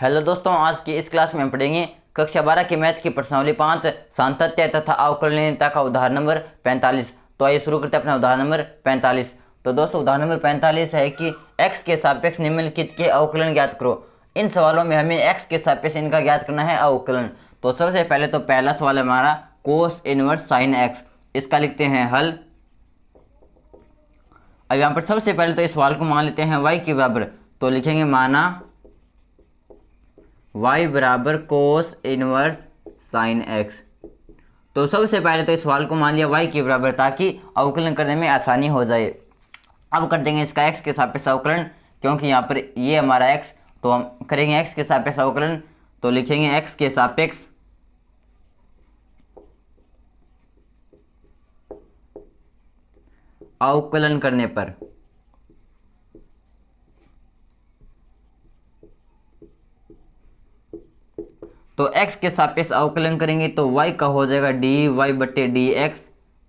Hello दोस्तों, आज की इस क्लास में हम पढ़ेंगे कक्षा 12 की मैथ की प्रश्नावली 5 सातत्य तथा अवकलनीयता का उदाहरण नंबर 45। तो आइए शुरू करते हैं अपना उदाहरण नंबर 45। तो दोस्तों उदाहरण नंबर 45 है कि x के सापेक्ष निम्नलिखित के अवकलन ज्ञात करो। इन सवालों में हमें x के सापेक्ष इनका ज्ञात करना है अवकलन। तो सबसे पहले तो पहला सवाल है हमारा कोस इनवर्स साइन x, इसका लिखते हैं हल। अब यहाँ पर सबसे पहले तो इस सवाल को मान लेते हैं y के बराबर, तो लिखेंगे माना y बराबर कोस इनवर्स साइन x। तो सबसे पहले तो इस सवाल को मान लिया y के बराबर ताकि अवकलन करने में आसानी हो जाए। अब कर देंगे इसका x के सापेक्ष अवकलन, क्योंकि यहाँ पर ये हमारा x, तो हम करेंगे x के सापेक्ष अवकलन। तो लिखेंगे x के सापेक्ष अवकलन करने पर तो x के सापेक्ष अवकलन करेंगे तो y का हो जाएगा dy बटे dx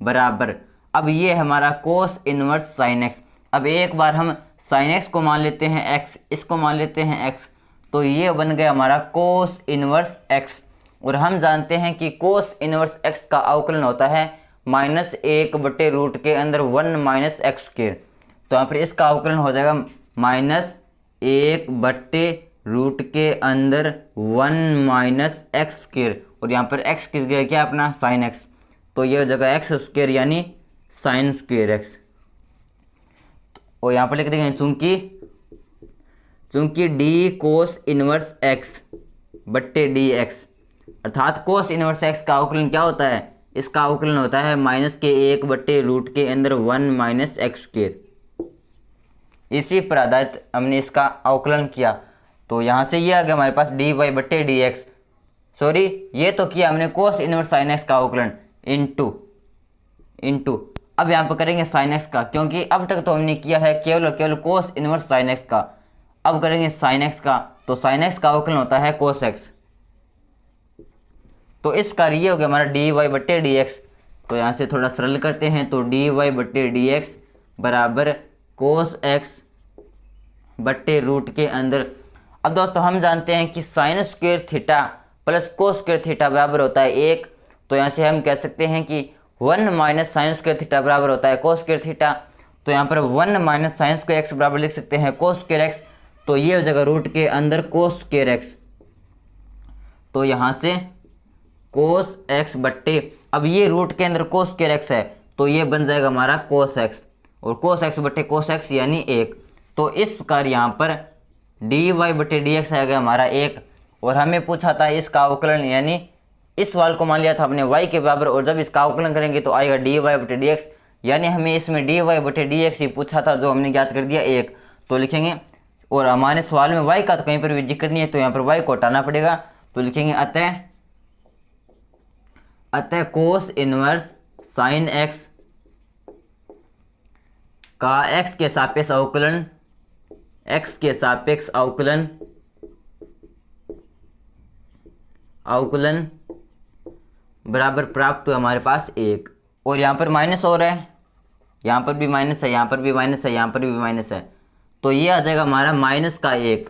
बराबर, अब ये हमारा कोस इनवर्स साइन x। अब एक बार हम साइन x को मान लेते हैं x, इसको मान लेते हैं x, तो ये बन गया हमारा कोस इनवर्स x। और हम जानते हैं कि कोस इनवर्स x का अवकलन होता है -1 बटे रूट के अंदर 1 माइनस एक्स स्क्वायर। तो यहाँ पर इसका अवकलन हो जाएगा -1 बटे रूट के अंदर 1 माइनस एक्स स्क्वायर, और यहाँ पर x किस गया क्या अपना साइन x, तो ये हो जाएगा एक्स स्क्वायर यानी साइन स्क्वायर x। और यहाँ पर लिख देंगे चूंकि d कोस इनवर्स x बट्टे dx, अर्थात कोस इनवर्स x का अवकलन क्या होता है, इसका अवकलन होता है -1 बट्टे रूट के अंदर 1 माइनस एक्स स्क्वायर। इसी पर आधारित हमने इसका अवकलन किया, तो यहाँ से ये आ गया हमारे पास dy बट्टे dx, सॉरी ये तो किया हमने कोस इनवर्स साइन x का अवकलन इनटू अब यहाँ पर करेंगे साइन x का, क्योंकि अब तक तो हमने किया है केवल कोस इनवर्स साइन x का। अब करेंगे साइन x का, तो साइन x का अवकलन होता है कोस x। तो इसका ये हो गया हमारा dy बट्टे dx। तो यहाँ से थोड़ा सरल करते हैं, तो dy बट्टे dx बराबर कोस x बट्टे रूट के अंदर। अब दोस्तों हम जानते हैं कि sine square theta plus cos square theta बराबर होता है 1। तो यहाँ से हम कह सकते हैं कि 1 माइनस साइन स्क्वायर थीटा बराबर होता है कोस स्क्वायर थीटा। तो यहाँ पर 1 माइनस साइन स्क्वायर एक्स बराबर लिख सकते हैं कोस स्क्वायर एक्स, तो ये हो जाएगा रूट के अंदर कोस स्क्वायर एक्स। तो यहाँ से कोस एक्स बट्टे, अब ये रूट के अंदर कोस स्क्वायर एक्स है, तो ये बन जाएगा हमारा कोस एक्स, और कोस एक्स बट्टे कोस एक्स यानी 1। तो इस प्रकार यहाँ पर dy बटे dx आ गया हमारा 1। और हमें पूछा था इसका अवकलन, यानी इस सवाल को मान लिया था हमने y के बराबर, और जब इसका अवकलन करेंगे तो आएगा dy बटे dx, यानी हमें इसमें dy बटे dx ही पूछा था, जो हमने ज्ञात कर दिया 1। तो लिखेंगे, और हमारे सवाल में y का तो कहीं पर भी जिक्र नहीं है, तो यहाँ पर y को हटाना पड़ेगा। तो लिखेंगे अतः कोस इनवर्स साइन x का x के सापेक्ष अवकलन बराबर प्राप्त हुआ हमारे पास 1। और यहाँ पर माइनस हो रहा है, यहाँ पर भी माइनस है, यहाँ पर भी माइनस है, यहाँ पर भी माइनस है, तो ये आ जाएगा हमारा माइनस का 1।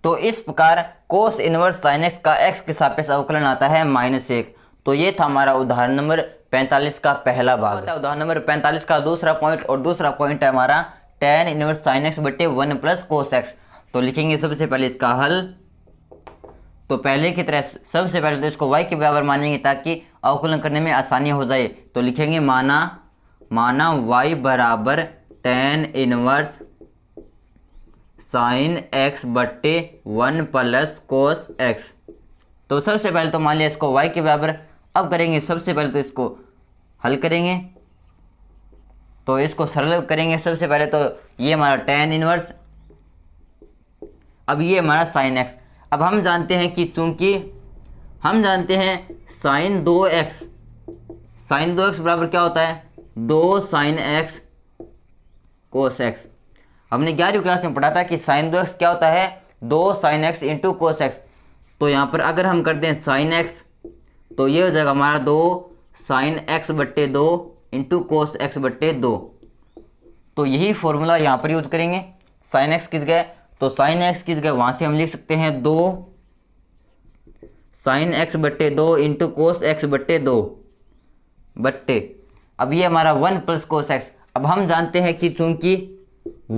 तो इस प्रकार कोस इनवर्स साइन x का x के सापेक्ष अवकलन आता है -1। तो ये था हमारा उदाहरण नंबर 45 का पहला भाग। उदाहरण नंबर 45 का दूसरा पॉइंट, और दूसरा पॉइंट है हमारा tan इनवर्स साइन x बटे 1 प्लस कोस x। तो लिखेंगे सबसे पहले इसका हल। तो पहले की तरह सबसे पहले तो इसको y के बराबर मानेंगे ताकि अवकलन करने में आसानी हो जाए। तो लिखेंगे माना y बराबर tan इनवर्स साइन x बट्टे 1 प्लस कोस x। तो सबसे पहले तो मान लिया इसको y के बराबर। अब करेंगे सबसे पहले तो इसको हल करेंगे, तो इसको सरल करेंगे। सबसे पहले तो ये हमारा tan इनवर्स, अब ये हमारा साइन x। अब हम जानते हैं कि चूंकि हम जानते हैं साइन 2x बराबर क्या होता है 2 साइन x कोस x। हमने 11वीं क्लास में पढ़ा था कि साइन 2x क्या होता है 2 sine x into cos x। तो यहाँ पर अगर हम कर दें साइन x, तो ये हो जाएगा हमारा 2 साइन x बट्टे 2 इंटू कोस x बट्टे 2। तो यही फॉर्मूला यहाँ पर यूज करेंगे। साइन x किस गए तो साइन एक्स की जगह वहाँ से हम लिख सकते हैं 2 साइन एक्स बट्टे 2 इंटू कोस एक्स बट्टे 2 बट्टे, अब ये हमारा 1 प्लस कोस एक्स। अब हम जानते हैं कि चूंकि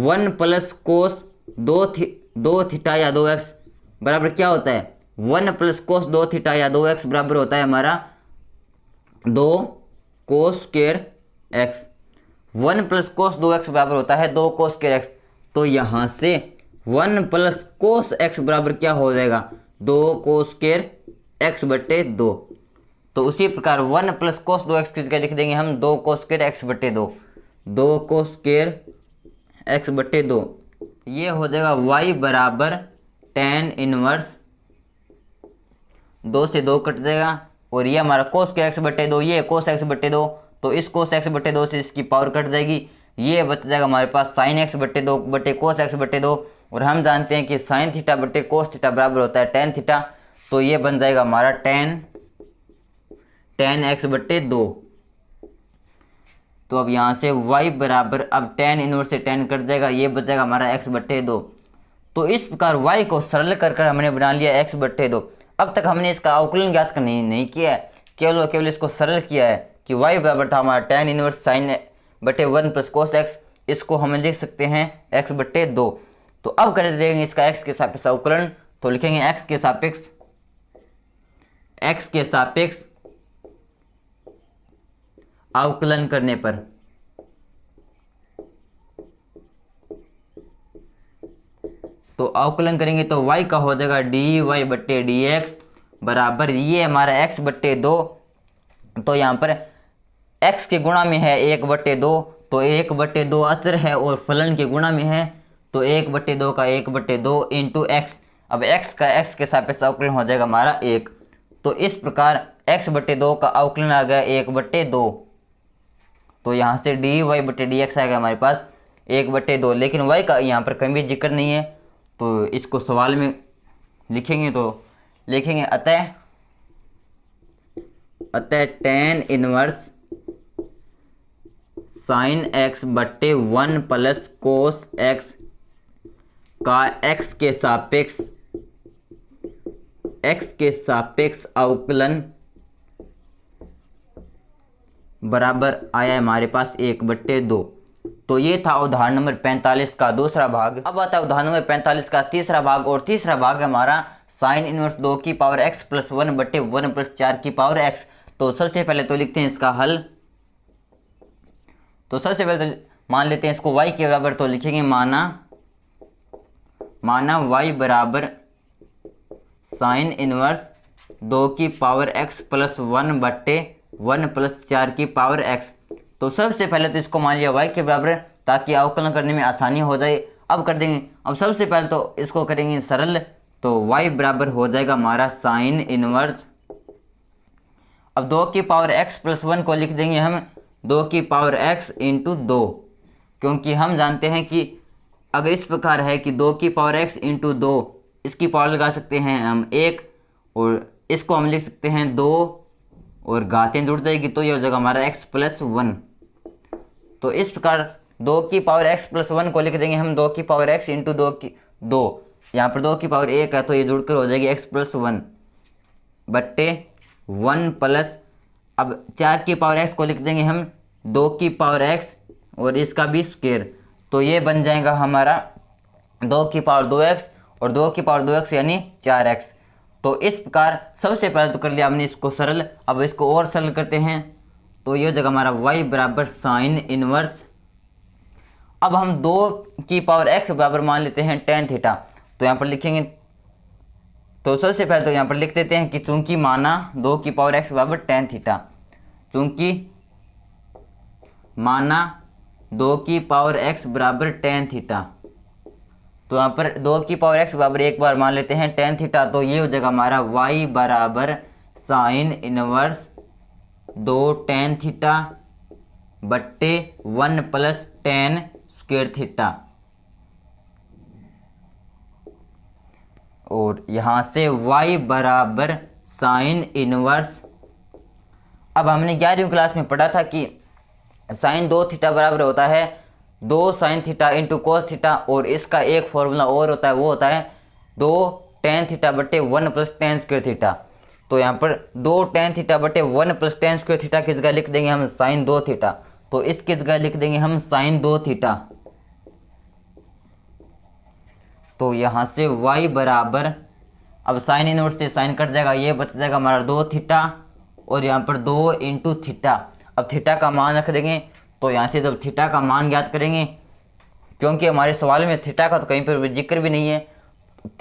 1 प्लस कोस 2 थीटा या 2 एक्स बराबर क्या होता है, 1 प्लस कोस 2 थीटा या 2 एक्स बराबर होता है हमारा 2 cos square x. 1 plus cos 2 x बराबर होता है 2 कोस स्क्वायर एक्स। तो यहाँ से 1 प्लस कोस एक्स बराबर क्या हो जाएगा, 2 कोस स्क्वायर एक्स बट्टे 2। तो उसी प्रकार 1 प्लस कोस 2 एक्स की जगह लिख देंगे हम 2 कोस स्क्वायर एक्स बट्टे 2, 2 कोस स्क्वायर एक्स बट्टे 2। ये हो जाएगा y बराबर tan इनवर्स 2 से 2 कट जाएगा, और ये हमारा कोस स्क्वायर एक्स बट्टे 2, ये कोस एक्स बट्टे 2, तो इस कोस एक्स बट्टे 2 से इसकी पावर कट जाएगी। ये बच जाएगा हमारे पास साइन एक्स बट्टे 2 बट्टे कोस एक्स बट्टे 2, और हम जानते हैं कि साइन थीटा बट्टे कोस थीटा बराबर होता है tan थीटा। तो ये बन जाएगा हमारा tan एक्स बट्टे 2। तो अब यहाँ से y बराबर, अब tan इनवर्स से tan कट जाएगा, ये बच जाएगा हमारा x बट्टे 2। तो इस प्रकार y को सरल कर हमने बना लिया x बट्टे 2। अब तक हमने इसका अवकलन ज्ञात करना नहीं किया है, केवल इसको सरल किया है कि y बराबर था हमारा tan इनवर्स साइन बट्टे 1 प्लस कोस x। इसको हम लिख सकते हैं x बट्टे 2। तो अब कर देंगे इसका x के सापेक्ष अवकलन। तो लिखेंगे x के सापेक्ष अवकलन करने पर तो अवकलन करेंगे तो y का हो जाएगा dy बट्टे dx बराबर, ये हमारा x बट्टे 2। तो यहाँ पर x के गुणा में है 1 बट्टे 2, तो 1 बट्टे 2 अचर है, और फलन के गुणा में है तो 1 बट्टे 2 का 1 बट्टे 2 इंटू एक्स। अब x का x के सापेक्ष अवकलन हो जाएगा हमारा 1। तो इस प्रकार x बट्टे 2 का अवकलन आ गया 1 बट्टे 2। तो यहाँ से dy बट्टे dx आएगा हमारे पास 1 बट्टे 2, लेकिन y का यहाँ पर कहीं भी जिक्र नहीं है, तो इसको सवाल में लिखेंगे तो लिखेंगे अतः tan इनवर्स साइन x बट्टे 1 प्लस कोस x का x के सापेक्ष अवकलन बराबर आया हमारे पास 1 बट्टे 2। तो ये था उदाहरण नंबर 45 का दूसरा भाग। अब आता है उदाहरण नंबर 45 का तीसरा भाग, और तीसरा भाग हमारा साइन इनवर्स 2 की पावर x प्लस 1 बट्टे 1 प्लस 4 की पावर x। तो सबसे पहले तो लिखते हैं इसका हल। तो सबसे पहले तो मान लेते हैं इसको y के बराबर, तो लिखेंगे माना y बराबर साइन इनवर्स 2 की पावर x प्लस 1 बट्टे 1 प्लस 4 की पावर x। तो सबसे पहले तो इसको मान लिया y के बराबर, ताकि अवकलन करने में आसानी हो जाए। अब कर देंगे, अब सबसे पहले तो इसको करेंगे सरल, तो y बराबर हो जाएगा हमारा साइन इनवर्स, अब 2 की पावर x प्लस 1 को लिख देंगे हम 2 की पावर x इंटू 2, क्योंकि हम जानते हैं कि अगर इस प्रकार है कि 2 की पावर x इंटू 2, इसकी पावर लगा सकते हैं हम 1, और इसको हम लिख सकते हैं 2, और घातें जुड़ जाएगी तो ये हो जाएगा हमारा x प्लस 1। तो इस प्रकार 2 की पावर x प्लस 1 को लिख देंगे हम 2 की पावर x इंटू 2, यहाँ पर 2 की पावर 1 है तो ये जुड़कर हो जाएगी x प्लस 1 बट्टे 1 प्लस, अब 4 की पावर x को लिख देंगे हम 2 की पावर x और इसका भी स्क्वायर, तो ये बन जाएगा हमारा 2 की पावर 2x और 2 की पावर 2x यानी 4x। तो इस प्रकार सबसे पहले तो कर लिया हमने इसको सरल, अब इसको और सरल करते हैं तो ये हो जाएगा हमारा y बराबर साइन इनवर्स, अब हम 2 की पावर x बराबर मान लेते हैं tan थीटा। तो यहाँ पर लिखेंगे, तो सबसे पहले तो यहाँ पर लिख देते हैं कि चूंकि माना 2 की पावर x बराबर tan थीटा, चूंकि माना 2 की पावर x बराबर tan थीटा, तो यहाँ पर 2 की पावर x बराबर एक बार मान लेते हैं tan थीटा, तो ये हो जाएगा हमारा y बराबर साइन इनवर्स 2 tan थीटा बट्टे 1 प्लस tan स्क्वायर थीटा, और यहाँ से y बराबर साइन इनवर्स, अब हमने 11वीं क्लास में पढ़ा था कि साइन 2 थीटा बराबर होता है 2 sine theta into cos theta, और इसका एक फॉर्मूला और होता है, वो होता है 2 टेन थीटा बटे 1 प्लस टेन स्क्वायर थीटा। तो यहाँ पर 2 टेन थीटा बटे 1 प्लस टेन स्क्वायर थीटा की जगह लिख देंगे हम साइन 2 थीटा। तो इसकी जगह लिख देंगे हम साइन 2 थीटा। तो यहाँ से y बराबर, अब साइन इनवर्स से साइन कट जाएगा, ये बच जाएगा हमारा 2 थीटा, और यहाँ पर 2 इंटू थीटा। अब थीटा का मान रख देंगे, तो यहाँ से जब थीटा का मान ज्ञात करेंगे, क्योंकि हमारे सवाल में थीटा का तो कहीं पर जिक्र भी नहीं है,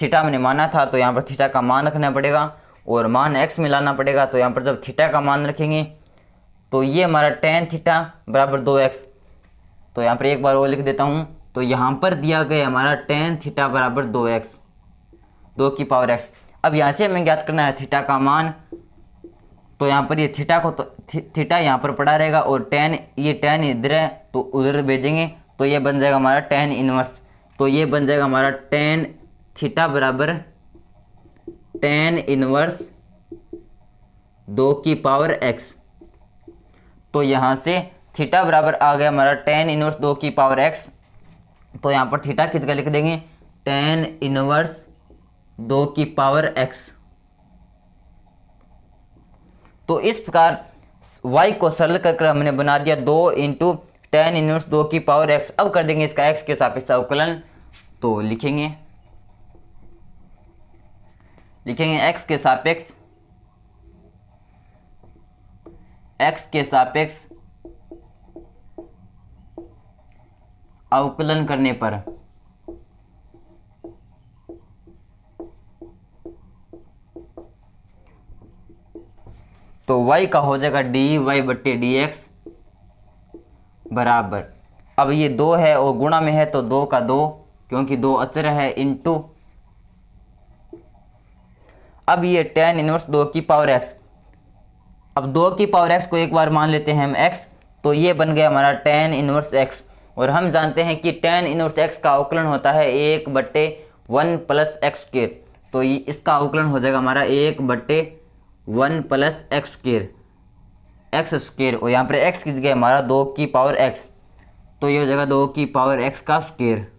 थीटा मैंने माना था, तो यहाँ पर थीटा का मान रखना पड़ेगा और मान x में लाना पड़ेगा। तो यहाँ पर जब थीटा का मान रखेंगे तो ये हमारा टेन थीटा बराबर 2x। तो यहाँ पर एक बार वो लिख देता हूँ, तो यहाँ पर दिया गया हमारा टेन थीटा बराबर 2x, 2 की पावर x। अब यहाँ से हमें ज्ञात करना है थीटा का मान। तो यहाँ पर ये थीटा को, तो थीटा यहाँ पर पड़ा रहेगा, और टेन, ये टेन इधर है तो उधर भेजेंगे, तो ये बन जाएगा हमारा टेन इनवर्स। तो ये बन जाएगा हमारा टेन थीटा बराबर टेन इनवर्स 2 की पावर x। तो यहाँ से थीटा बराबर आ गया हमारा टेन इनवर्स 2 की पावर x। तो यहाँ पर थीटा की जगह लिख देंगे टेन इनवर्स 2 की पावर x। तो इस प्रकार y को सरल कर हमने बना दिया 2 इंटू टेन इनवर्स 2 की पावर x। अब कर देंगे इसका x के सापेक्ष अवकलन। तो लिखेंगे x के सापेक्ष अवकलन करने पर तो y का हो जाएगा dy बट्टे dx बराबर, अब ये 2 है और गुणा में है तो 2 का 2, क्योंकि 2 अचर है, इंटू, अब ये टेन इनवर्स 2 की पावर x। अब 2 की पावर x को एक बार मान लेते हैं हम x, तो ये बन गया हमारा टेन इनवर्स x। और हम जानते हैं कि टेन इनवर्स x का अवकलन होता है 1 बट्टे 1 प्लस एक्स स्क्वायर। तो ये इसका अवकलन हो जाएगा हमारा 1 बट्टे 1 प्लस एक्स स्क्वायर, और यहाँ पर x की जगह हमारा 2 की पावर x, तो ये हो जाएगा 2 की पावर x का स्क्वायर।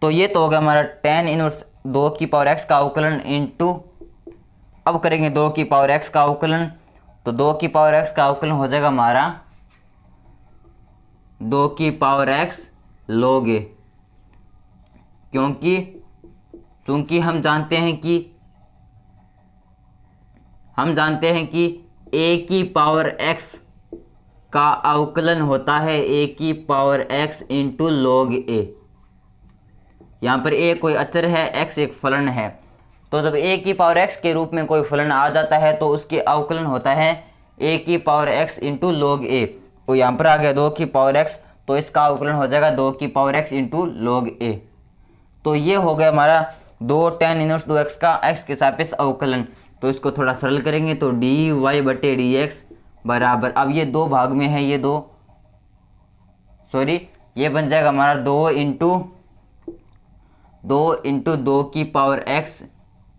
तो ये तो हो गया हमारा टेन इनवर्स 2 की पावर x का अवकलन इंटू, अब करेंगे 2 की पावर x का अवकलन। तो 2 की पावर x का अवकलन हो जाएगा हमारा 2 की पावर x log a, क्योंकि हम जानते हैं कि a की पावर x का अवकलन होता है a की power x into log a। यहाँ पर a कोई अचर है, x एक फलन है, तो जब a की पावर x के रूप में कोई फलन आ जाता है तो उसके अवकलन होता है a की power x into log a। तो यहाँ पर आ गया 2 की पावर x, तो इसका अवकलन हो जाएगा 2 की power x into log a। तो ये हो गया हमारा 2 टेन इनवर्स 2x का x के सापेक्ष अवकलन। तो इसको थोड़ा सरल करेंगे तो dy बटे dx बराबर, अब ये 2 भाग में है, ये बन जाएगा हमारा 2 इंटू 2 की power x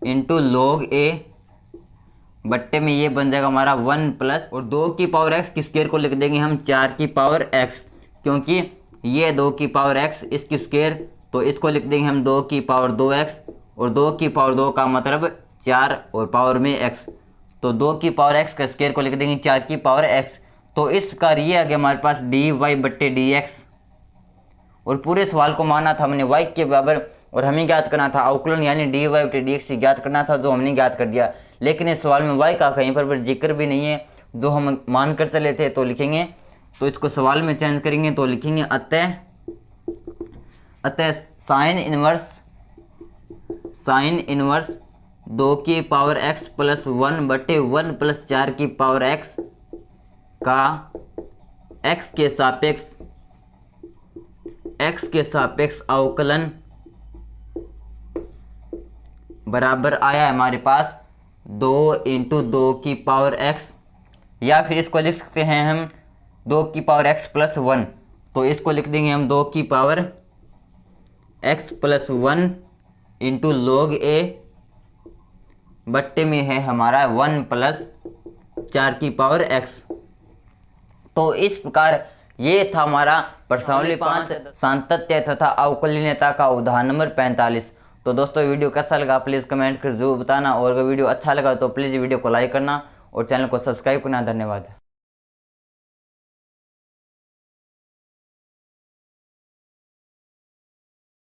into log a बट्टे में ये बन जाएगा हमारा 1 प्लस, और 2 की पावर x की स्क्वायर को लिख देंगे हम 4 की पावर x, क्योंकि ये 2 की पावर x इसकी स्क्वायर, तो इसको लिख देंगे हम 2 की पावर 2x, और 2 की पावर 2 का मतलब 4 और पावर में x, तो 2 की पावर x का स्क्वायर को लिख देंगे 4 की पावर x। तो इस प्रकार ये आ गया हमारे पास dy बट्टे dx, और पूरे सवाल को माना था हमने y के बराबर, और हमें ज्ञात करना था अवकलन यानी dy बटे dx से ज्ञात करना था, जो हमने ज्ञात कर दिया। लेकिन इस सवाल में y का कहीं पर जिक्र भी नहीं है, जो हम मान कर चले थे। तो लिखेंगे, तो इसको सवाल में चेंज करेंगे, तो लिखेंगे अतः साइन इनवर्स 2 की पावर x प्लस 1 बटे 1 प्लस 4 की पावर x का x के सापेक्ष अवकलन बराबर आया है हमारे पास 2 इंटू 2 की पावर x, या फिर इसको लिख सकते हैं हम 2 की पावर x प्लस 1। तो इसको लिख देंगे हम 2 की power x plus 1 into log a बट्टे में है हमारा 1 प्लस 4 की पावर x। तो इस प्रकार ये था हमारा प्रश्नावली 5 सांतत्य तथा अवकलनीयता का उदाहरण नंबर 45। तो दोस्तों वीडियो कैसा लगा प्लीज़ कमेंट कर जरूर बताना, और अगर वीडियो अच्छा लगा तो प्लीज़ वीडियो को लाइक करना और चैनल को सब्सक्राइब करना। धन्यवाद।